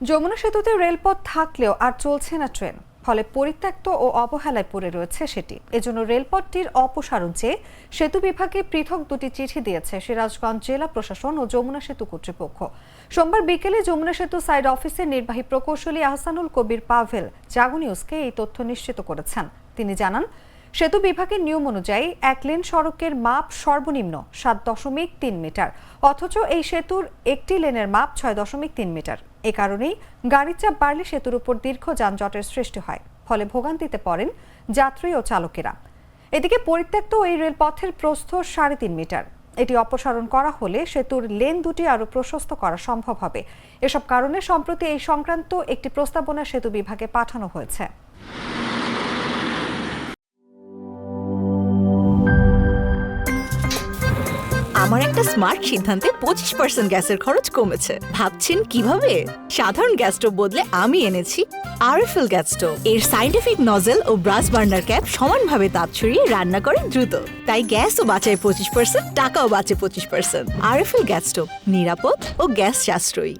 যমুনা সেতুতে রেলপথ থাকলেও আর চলছে না ট্রেন, ফলে পরিত্যক্ত ও অবহেলায় পড়ে রয়েছে সেটি। এজন্য রেলপথটির অপসারণ চেয়ে সেতু বিভাগে পৃথক দুটি চিঠি দিয়েছে সিরাজগঞ্জ জেলা প্রশাসন ও যমুনা সেতু কর্তৃপক্ষ। সোমবার বিকেলে যমুনা সেতু সাইড অফিসের নির্বাহী প্রকৌশলী আহসানুল কবির পাভেল জাগো নিউজকে এই তথ্য নিশ্চিত করেছেন। তিনি জানান, সেতু বিভাগের নিয়ম অনুযায়ী এক লেন সড়কের মাপ সর্বনিম্ন 7.3 মিটার, অথচ এই সেতুর একটি লেনের মাপ 6.3 মিটার। এ কারণেই গাড়ির চাপ বাড়লে সেতুর উপর দীর্ঘ যানজটের সৃষ্টি হয়, ফলে ভোগান্তিতে পড়েন যাত্রী ও চালকেরা। এদিকে পরিত্যক্ত এই রেলপথের প্রস্থ 3.5 মিটার। এটি অপসারণ করা হলে সেতুর লেন দুটি আরো প্রশস্ত করা সম্ভব হবে। এসব কারণে সম্প্রতি এই সংক্রান্ত একটি প্রস্তাবনা সেতু বিভাগে পাঠানো হয়েছে। আমার একটা স্মার্ট সিদ্ধান্তে 25% গ্যাসের খরচ কমেছে। ভাবছেন কিভাবে? সাধারণ গ্যাস স্টোভ বদলে আমি এনেছি আরএফএল গ্যাস স্টোভ। এর সাইন্টিফিক নজল ও ব্রাস বার্নার ক্যাপ সমানভাবে তাপ ছড়িয়ে রান্না করে দ্রুত। তাই গ্যাসও বাঁচায় 25%, টাকাও বাঁচে 25%। আরএফএল গ্যাস স্টোভ নিরাপদ ও গ্যাস সাশ্রয়ী।